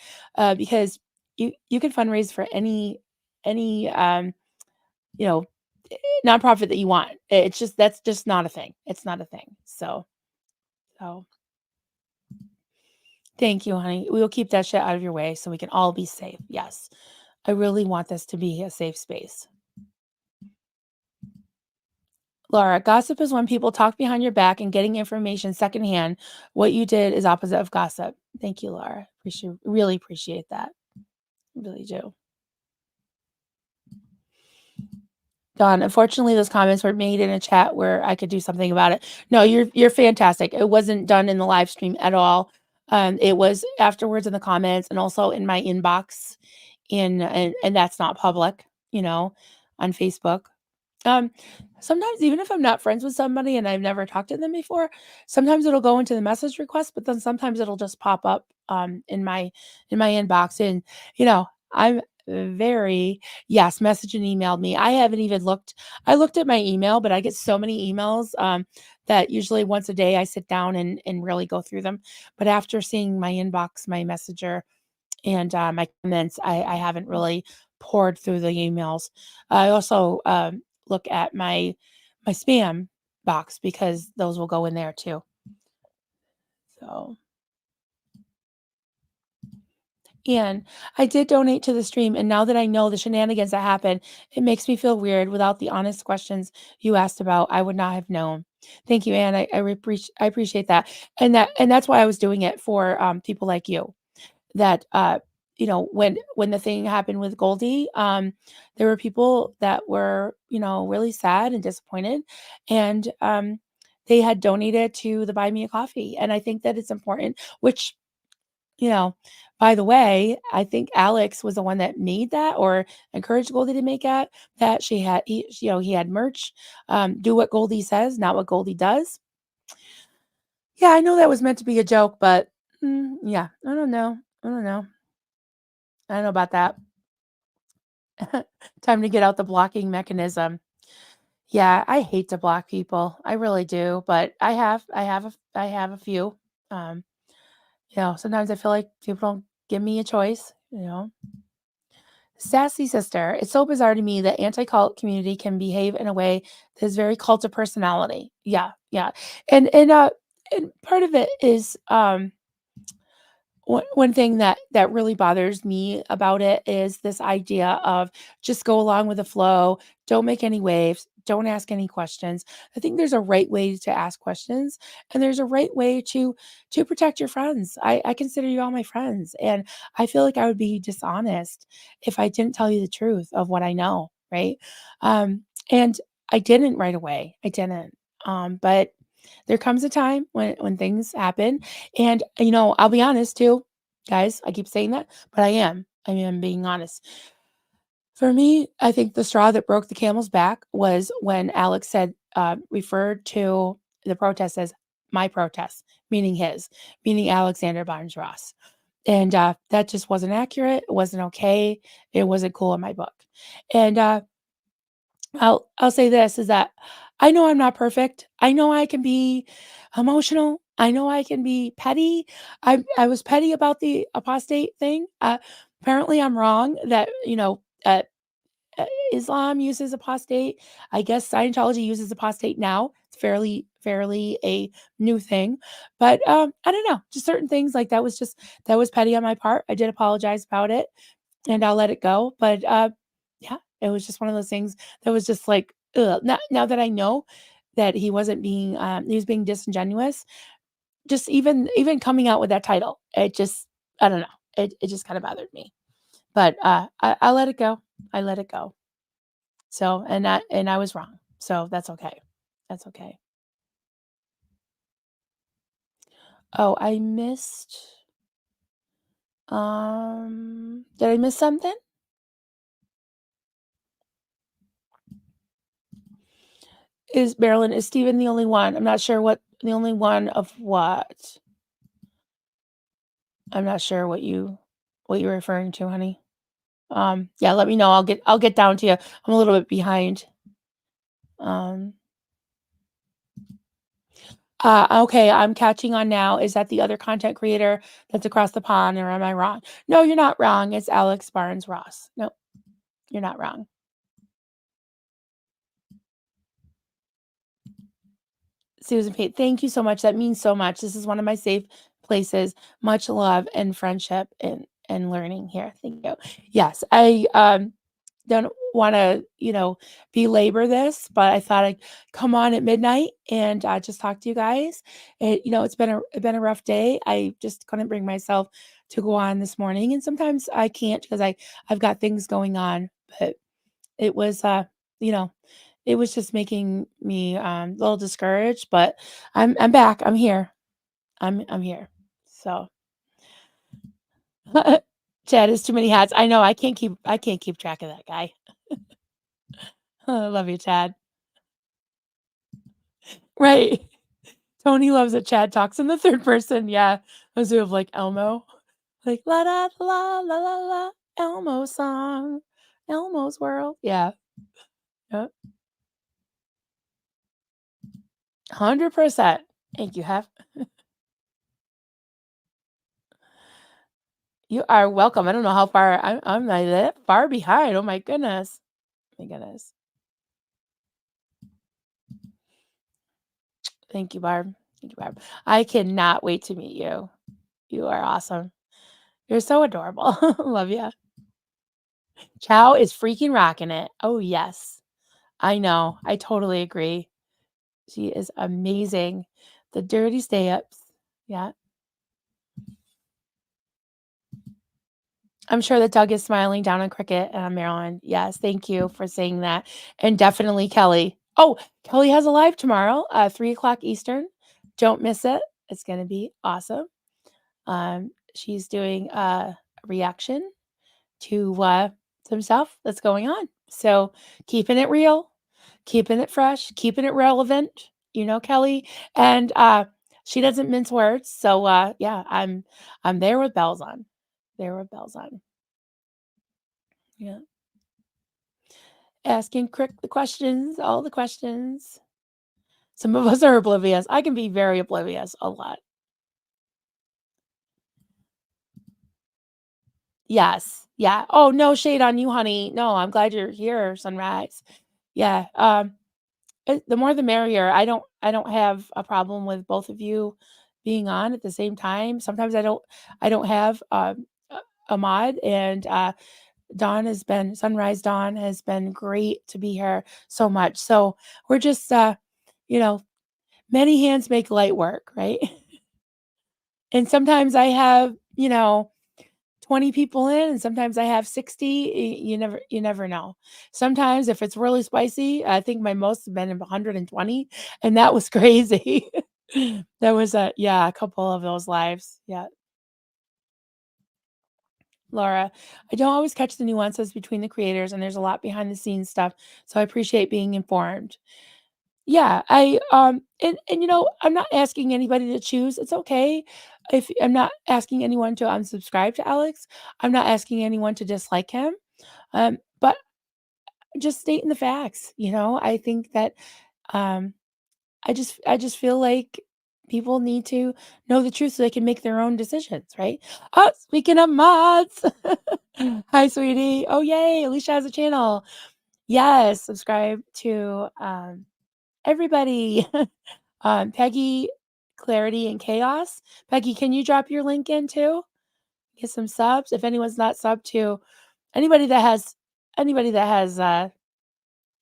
because you can fundraise for any you know nonprofit that you want. It's just that's just not a thing. It's not a thing. So thank you, honey. We will keep that shit out of your way so we can all be safe. Yes, I really want this to be a safe space. Laura, gossip is when people talk behind your back and getting information secondhand. What you did is opposite of gossip. Thank you, Laura. Really appreciate that. Really do. Dawn, unfortunately, those comments were made in a chat where I could do something about it. No, you're fantastic. It wasn't done in the live stream at all. It was afterwards in the comments and also in my inbox and that's not public, on Facebook. Um, Sometimes even if I'm not friends with somebody and I've never talked to them before, sometimes it'll go into the message request, but then sometimes it'll just pop up in my inbox. And I'm very yes, message and emailed me. I haven't even looked. I looked at my email, but I get so many emails that usually once a day I sit down and really go through them. But after seeing my inbox, my messenger, and my comments, I haven't really poured through the emails. I also look at my spam box because those will go in there too. So, and I did donate to the stream, and now that I know the shenanigans that happened, it makes me feel weird. Without the honest questions you asked about, I would not have known. Thank you, Anne. I appreciate that, and that's why I was doing it for people like you. That when the thing happened with Goldie, there were people that were really sad and disappointed, and they had donated to the Buy Me a Coffee, and I think that it's important. Which you know, by the way, I think Alex was the one that made that or encouraged Goldie to make that. He had merch. Do what Goldie says, not what Goldie does. Yeah, I know that was meant to be a joke, but yeah, I don't know. I don't know. I don't know about that. Time to get out the blocking mechanism. Yeah, I hate to block people. I really do, but I have a few. Um, sometimes I feel like people don't give me a choice. Sassy sister, it's so bizarre to me that anti-cult community can behave in a way that is very cult of personality. Yeah, yeah. And part of it is One thing that really bothers me about it is this idea of just go along with the flow, don't make any waves, don't ask any questions. I think there's a right way to ask questions, and there's a right way to protect your friends. I consider you all my friends, and I feel like I would be dishonest if I didn't tell you the truth of what I know, right? And I didn't right away. I didn't. But there comes a time when things happen, and, I'll be honest too, guys, I keep saying that, but I am being honest. For me, I think the straw that broke the camel's back was when Alex said, referred to the protest as my protest, meaning his, meaning Alexander Barnes Ross. And that just wasn't accurate. It wasn't okay. It wasn't cool in my book. And I'll say this is that I know I'm not perfect. I know I can be emotional. I know I can be petty. I was petty about the apostate thing. Apparently I'm wrong that, Islam uses apostate. I guess Scientology uses apostate now. It's fairly a new thing. But I don't know. Just certain things like that was petty on my part. I did apologize about it and I'll let it go. But yeah, it was just one of those things that was just like, ugh. Now that I know that he was being disingenuous, just even coming out with that title, it just, I don't know, it just kind of bothered me. But I let it go. I let it go. So and I was wrong. So that's okay. That's okay. Oh, I missed. Did I miss something? Is Marilyn, is Steven the only one? I'm not sure what the only one of what. I'm not sure what you're referring to, honey. Yeah, let me know. I'll get down to you. I'm a little bit behind. Um, okay, I'm catching on now. Is that the other content creator that's across the pond, or am I wrong? No, you're not wrong. It's Alex Barnes Ross. No, you're not wrong. Susan Pate, thank you so much. That means so much. This is one of my safe places. Much love and friendship and learning here. Thank you. Yes, I don't want to, belabor this, but I thought I'd come on at midnight and just talk to you guys. It's been a rough day. I just couldn't bring myself to go on this morning, and sometimes I can't because I've got things going on. But it was, you know, it was just making me a little discouraged. But I'm back. I'm here. I'm here. So Chad is too many hats. I know. I can't keep track of that guy. I love you, Chad. Right. Tony loves that Chad talks in the third person. Yeah. Those who have like Elmo. Like la da la la la la Elmo song. Elmo's world. Yeah. Yep. 100%. Thank you, Hef. You are welcome. I don't know how far I'm not that far behind. Oh my goodness. My goodness. Thank you, Barb. Thank you, Barb. I cannot wait to meet you. You are awesome. You're so adorable. Love you. Chow is freaking rocking it. Oh yes. I know. I totally agree. She is amazing. The dirty stay ups. Yeah. I'm sure that Doug is smiling down on Cricket and on Maryland. Yes, thank you for saying that. And definitely Kelly. Oh, Kelly has a live tomorrow, 3 o'clock Eastern. Don't miss it. It's going to be awesome. She's doing a reaction to some stuff that's going on. So keeping it real, keeping it fresh, keeping it relevant, Kelly. And she doesn't mince words. So yeah, I'm there with bells on. There with bells on. Yeah. Asking Crick the questions, all the questions. Some of us are oblivious. I can be very oblivious a lot. Yes. Yeah. Oh, no shade on you, honey. No, I'm glad you're here, Sunrise. Yeah. The more the merrier. I don't have a problem with both of you being on at the same time. Sometimes I don't have a mod, and Dawn has been Sunrise Dawn has been great to be here so much. So we're just you know, many hands make light work, right? And sometimes I have, 20 people in, and sometimes I have 60. You never know. Sometimes if it's really spicy, I think my most have been 120, and that was crazy. There was a couple of those lives. Yeah. Laura, I don't always catch the nuances between the creators, and there's a lot behind the scenes stuff, so I appreciate being informed. Yeah, and I'm not asking anybody to choose. It's okay if I'm not asking anyone to unsubscribe to Alex. I'm not asking anyone to dislike him. But just stating the facts, I think that um I just feel like people need to know the truth so they can make their own decisions, right? Oh, speaking of mods. Hi, sweetie. Oh, yay, Alicia has a channel. Yes, subscribe to everybody. Peggy, Clarity, and Chaos. Peggy, can you drop your link in too? Get some subs. If anyone's not sub to anybody that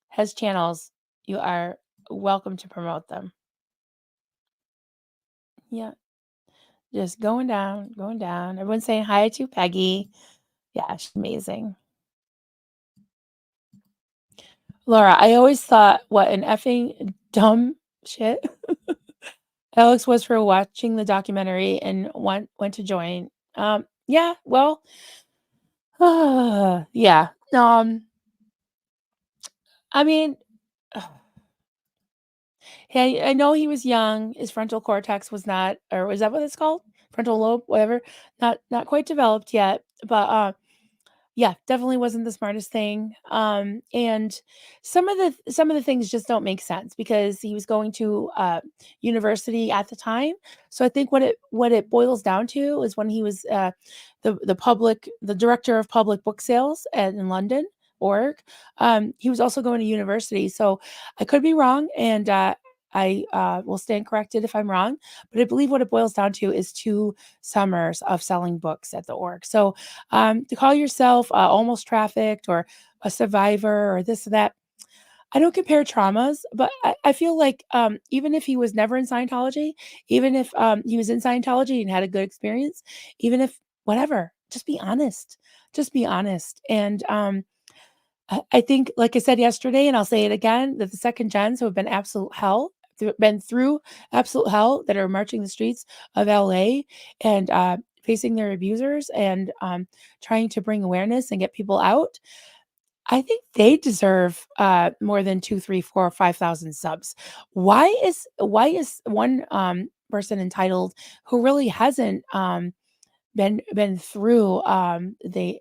has channels, you are welcome to promote them. Yeah, just going down, going down. Everyone's saying hi to Peggy. Yeah, she's amazing. Laura, I always thought what an effing dumb shit Alex was for watching the documentary and went to join. Yeah, well, yeah. I mean, hey, I know he was young. His frontal cortex was not, or is that what it's called? Frontal lobe, whatever. Not quite developed yet. But yeah, definitely wasn't the smartest thing. And some of the things just don't make sense because he was going to university at the time. So I think what it boils down to is when he was the director of public book sales in London, org. He was also going to university. So I could be wrong, and I will stand corrected if I'm wrong. But I believe what it boils down to is 2 summers of selling books at the org. So to call yourself almost trafficked or a survivor or this or that, I don't compare traumas, but I feel like even if he was never in Scientology, even if he was in Scientology and had a good experience, even if whatever, just be honest. Just be honest. And I think, like I said yesterday, and I'll say it again, that the second gens who have been absolute hell, been through absolute hell, that are marching the streets of LA and facing their abusers and trying to bring awareness and get people out. I think they deserve more than 2, 3, 4, 5,000 subs. Why is one person entitled who really hasn't been through the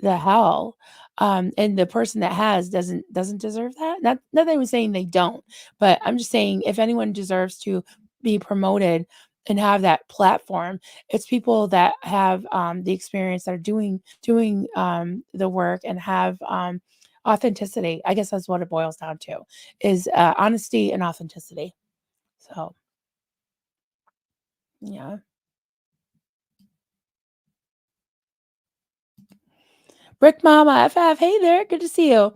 the hell, and the person that has doesn't deserve that? Not that I'm saying they don't, but I'm just saying if anyone deserves to be promoted and have that platform, it's people that have the experience, that are doing the work and have authenticity. I guess that's what it boils down to, is honesty and authenticity. So yeah. Brick Mama FF, hey there, good to see you.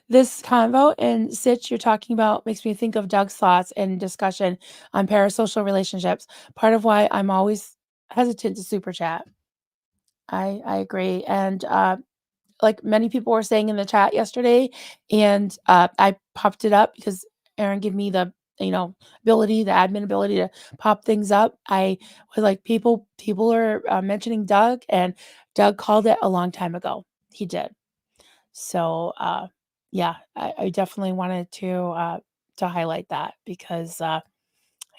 This convo and Sitch you're talking about makes me think of Doug's thoughts and discussion on parasocial relationships. Part of why I'm always hesitant to super chat. I agree. And like many people were saying in the chat yesterday, and I popped it up because Aaron gave me the ability, the admin ability to pop things up. I was like, people are mentioning Doug, and Doug called it a long time ago. He did. So, yeah, I definitely wanted to highlight that because,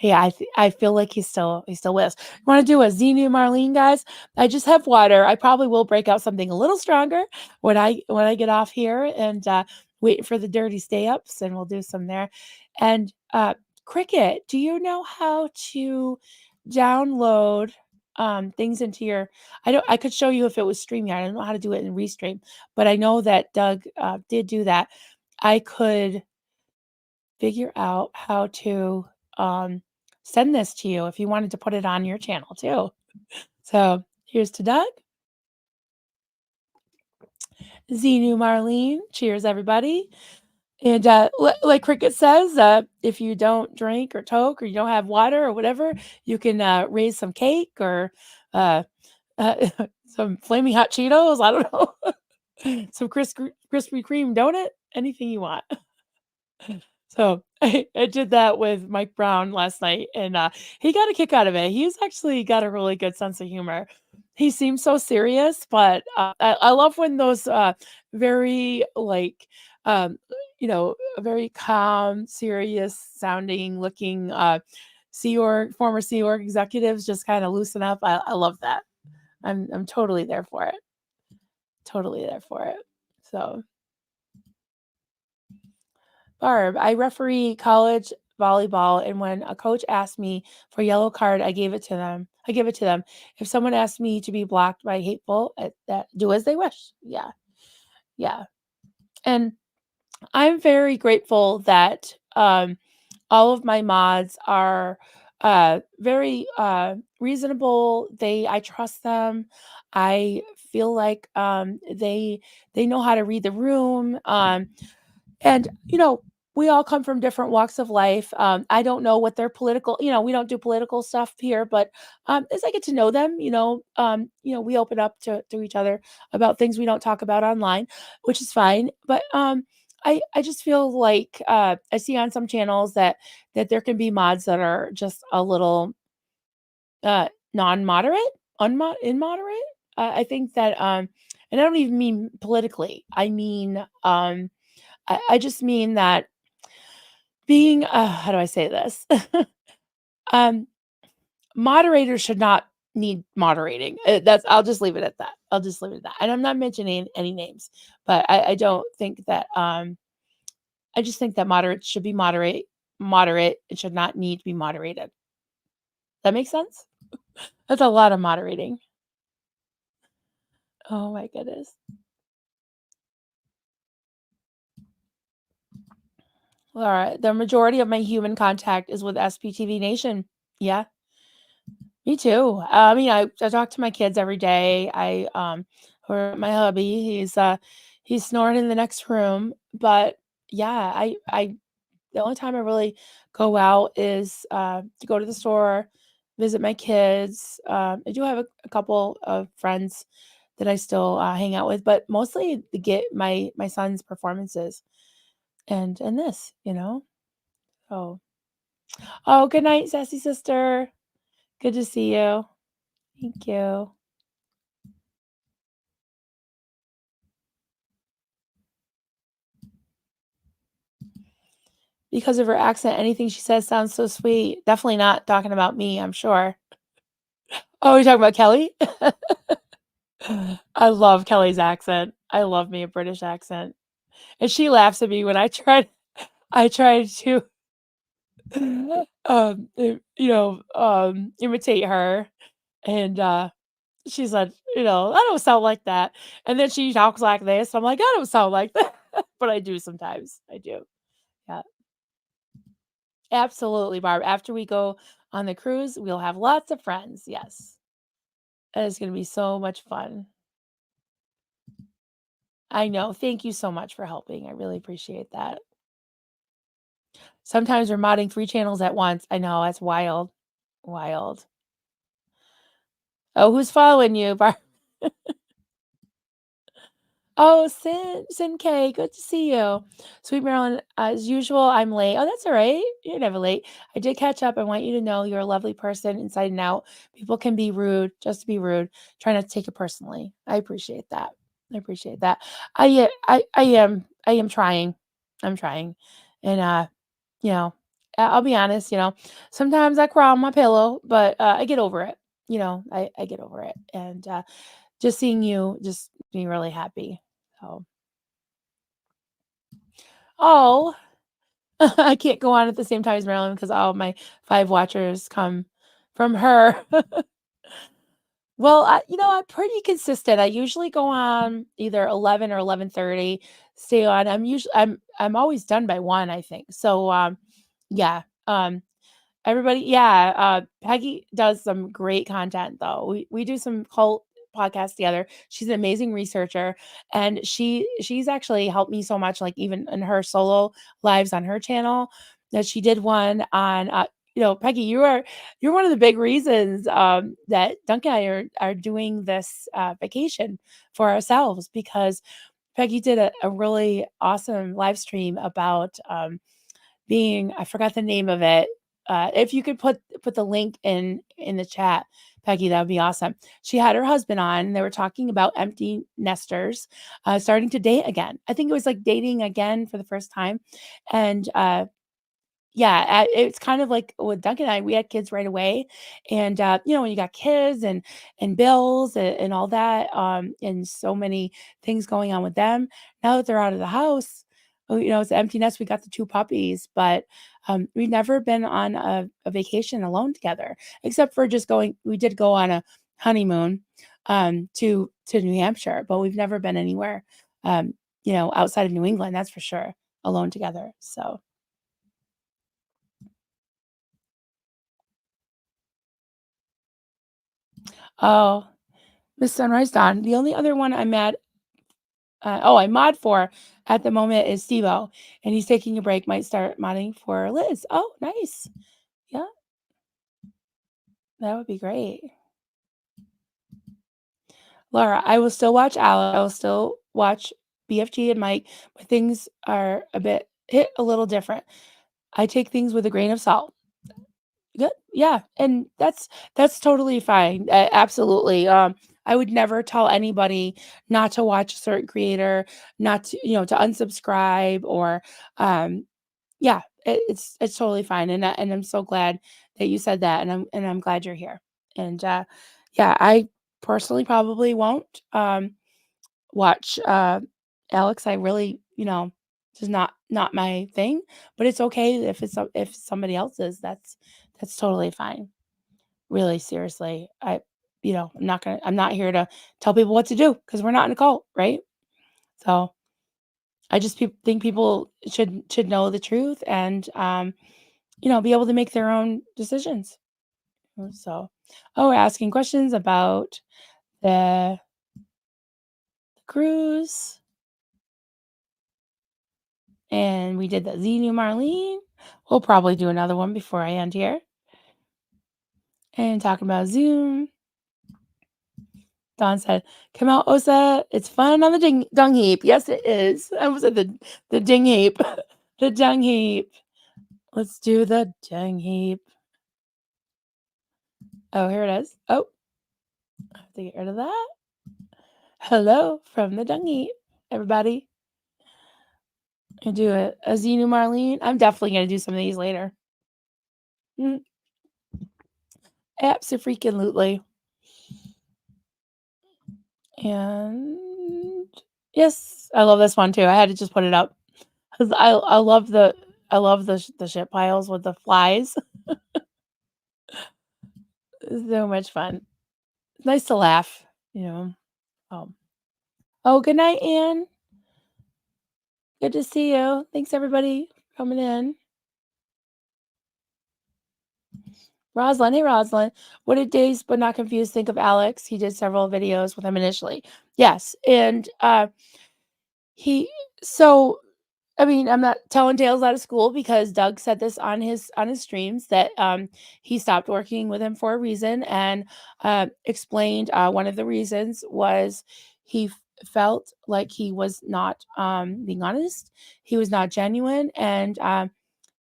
yeah, I feel like he's still with us. Want to do a Xenu Marlene, guys? I just have water. I probably will break out something a little stronger when I get off here and wait for the dirty stay ups, and we'll do some there. And Cricket, do you know how to download things into your? I could show you if it was StreamYard. I don't know how to do it in Restream, but I know that Doug did do that. I could figure out how to send this to you if you wanted to put it on your channel too. So here's to Doug, Xenu Marlene. Cheers, everybody. And like Cricket says, if you don't drink or toke or you don't have water or whatever, you can raise some cake or uh, uh, some flaming hot Cheetos. I don't know, some Krispy Kreme donut, anything you want. So I did that with Mike Brown last night, and he got a kick out of it. He's actually got a really good sense of humor. He seems so serious, but I love when those very like very calm, serious sounding looking former Sea Org executives just kind of loosen up. I love that. I'm totally there for it. Totally there for it. So Barb, I referee college volleyball, and when a coach asked me for a yellow card, I gave it to them. I give it to them. If someone asked me to be blocked by hateful, that do as they wish. Yeah, yeah. And I'm very grateful that all of my mods are very reasonable. I trust them. I feel like they know how to read the room. And, we all come from different walks of life. I don't know what their political, we don't do political stuff here, but as I get to know them, we open up to each other about things we don't talk about online, which is fine. But I just feel like I see on some channels that there can be mods that are just a little non-moderate, immoderate. I think that, and I don't even mean politically. I mean, I just mean that being how do I say this? um, Moderators should not need moderating. That's I'll just leave it at that. I'll just leave it at that. And I'm not mentioning any names, but I don't think that I just think that moderates should be moderate. It should not need to be moderated. That makes sense? That's a lot of moderating. Oh my goodness. All right. The majority of my human contact is with SPTV Nation. Yeah. Me too. I mean, I talk to my kids every day. Or my hubby, he's snoring in the next room. But yeah, the only time I really go out is to go to the store, visit my kids. I do have a couple of friends that I still hang out with, but mostly to get my son's performances and this. Oh, oh, good night, sassy sister. Good to see you. Thank you. Because of her accent, anything she says sounds so sweet. Definitely not talking about me, I'm sure. Oh, you're talking about Kelly? I love Kelly's accent. I love me a British accent. And she laughs at me when I try to imitate her. And she's like, I don't sound like that. And then she talks like this. I'm like, I don't sound like that. But I do sometimes. I do. Yeah. Absolutely, Barb. After we go on the cruise, we'll have lots of friends. Yes. That is going to be so much fun. I know. Thank you so much for helping. I really appreciate that. Sometimes we're modding 3 channels at once. I know. That's wild. Wild. Oh, who's following you, Barb? Oh, Sin K, good to see you. Sweet Marilyn, as usual, I'm late. Oh, that's all right. You're never late. I did catch up. I want you to know you're a lovely person inside and out. People can be rude, just to be rude. Try not to take it personally. I appreciate that. I appreciate that. I am trying. I'm trying. And you know, I'll be honest, sometimes I cry on my pillow, but I get over it. I get over it. And just seeing you just makes me really happy. So, oh, I can't go on at the same time as Marilyn because all my 5 watchers come from her. Well, I'm pretty consistent. I usually go on either 11 or 11:30, stay on. I'm always done by 1, I think. So, yeah. Everybody yeah, Peggy does some great content, though. We do some cult podcasts together. She's an amazing researcher, and she's actually helped me so much, like, even in her solo lives on her channel, that she did one on, Peggy, you're one of the big reasons, that Duncan and I are doing this, vacation for ourselves because Peggy did a really awesome live stream about, being I forgot the name of it. If you could put the link in the chat, Peggy, that would be awesome. She had her husband on, and they were talking about empty nesters, starting to date again. I think it was like dating again for the first time, and yeah, it's kind of like with Duncan and I, we had kids right away, and, when you got kids and bills and all that, and so many things going on with them, now that they're out of the house, it's an empty nest, we got the 2 puppies, but, we've never been on a vacation alone together, except for just going we did go on a honeymoon, to New Hampshire, but we've never been anywhere, outside of New England, that's for sure, alone together, so oh. Miss Sunrise Dawn. The only other one I'm at, I mod for at the moment is Steve-O, and he's taking a break. Might start modding for Liz. Oh, nice. Yeah, that would be great. Laura, I will still watch Alec. I will still watch BFG and Mike, but things are a bit hit a little different. I take things with a grain of salt. Good. Yeah, and that's totally fine. Absolutely. I would never tell anybody not to watch a certain creator, not to to unsubscribe or yeah, it's totally fine. And I'm so glad that you said that, and I'm glad you're here. And yeah, I personally probably won't watch Alex. I really just not my thing, but it's okay if somebody else is. That's totally fine. Really, seriously. I'm not here to tell people what to do because we're not in a cult, right? So I just think people should know the truth and be able to make their own decisions. So, oh, we're asking questions about the cruise, and we did the Xenu Marlene. We'll probably do another one before I end here. And talking about Zoom. Don said, "Come out, Osa. It's fun on the dung heap." Yes, it is. I was at the ding heap, the dung heap. Let's do the dung heap. Oh, here it is. Oh, I have to get rid of that. Hello from the dung heap, everybody. I do a Xenu Marlene. I'm definitely gonna do some of these later. Mm, Abso-freaking-lutely. And yes, I love this one too. I had to just put it up because I love the shit piles with the flies. So much fun. It's nice to laugh. Oh. Oh, good night, Anne. Good to see you. Thanks everybody for coming in. Roslyn, hey Roslyn. What did Dazed but Not Confused think of Alex? He did several videos with him initially. Yes, and he so I mean, I'm not telling tales out of school because Doug said this on his streams that he stopped working with him for a reason and explained one of the reasons was he felt like he was not being honest, he was not genuine, and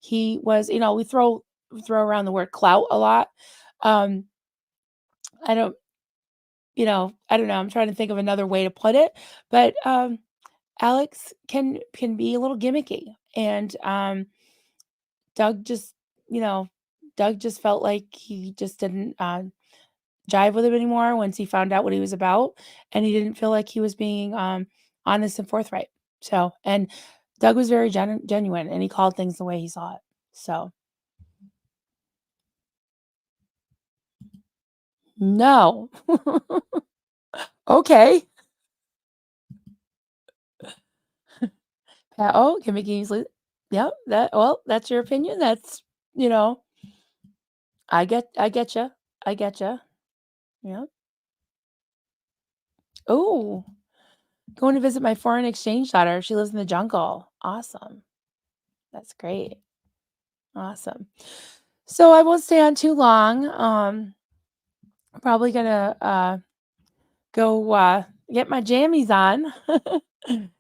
he was we throw around the word clout a lot. Um, I don't I don't know. I'm trying to think of another way to put it, but Alex can be a little gimmicky, and Doug just, you know, Doug just felt like he just didn't jive with him anymore once he found out what he was about, and he didn't feel like he was being honest and forthright. So, and Doug was very genuine, and he called things the way he saw it. So, no, okay. Oh, gimmicky easily. Yep. That's your opinion. That's you know. I get you. I get you. Yeah. Oh, going to visit my foreign exchange daughter. She lives in the jungle. Awesome. That's great. Awesome. So I won't stay on too long. Probably gonna go get my jammies on,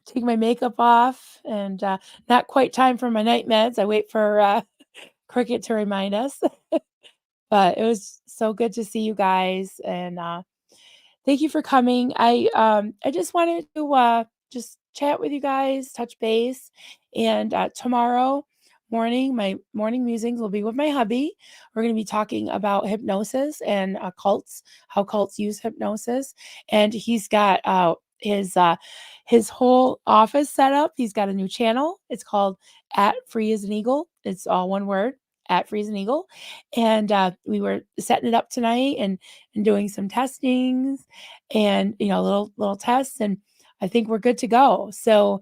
take my makeup off, and not quite time for my night meds. I wait for Cricket to remind us. But it was so good to see you guys, and thank you for coming. I just wanted to just chat with you guys, touch base, and tomorrow morning, my morning musings will be with my hubby. We're going to be talking about hypnosis and cults, how cults use hypnosis, and he's got his whole office set up. He's got a new channel. It's called at Free as an Eagle. It's all one word. At Free as an Eagle, and we were setting it up tonight and doing some testings and little tests, and I think we're good to go. So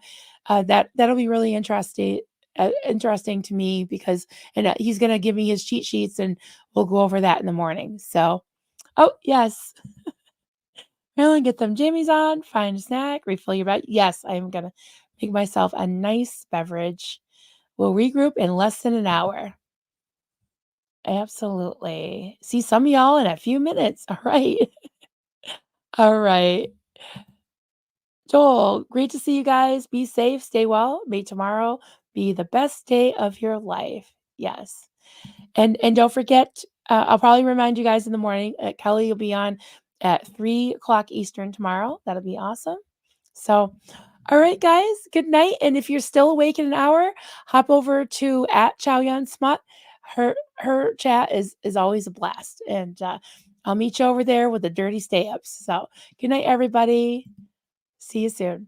that'll be really interesting to me because and he's going to give me his cheat sheets and we'll go over that in the morning. So oh yes, Marilyn, get them jammies on, find a snack, refill your bag. Yes, I'm going to make myself a nice beverage. We'll regroup in less than an hour. Absolutely. See some of y'all in a few minutes. All right. All right. Joel, great to see you guys. Be safe, stay well. May tomorrow be the best day of your life. Yes. And don't forget, I'll probably remind you guys in the morning. Kelly will be on at 3 o'clock Eastern tomorrow. That'll be awesome. So, all right, guys, good night. And if you're still awake in an hour, hop over to at Chow Yun Smut. Her chat is always a blast. And I'll meet you over there with the dirty stay ups. So good night, everybody. See you soon.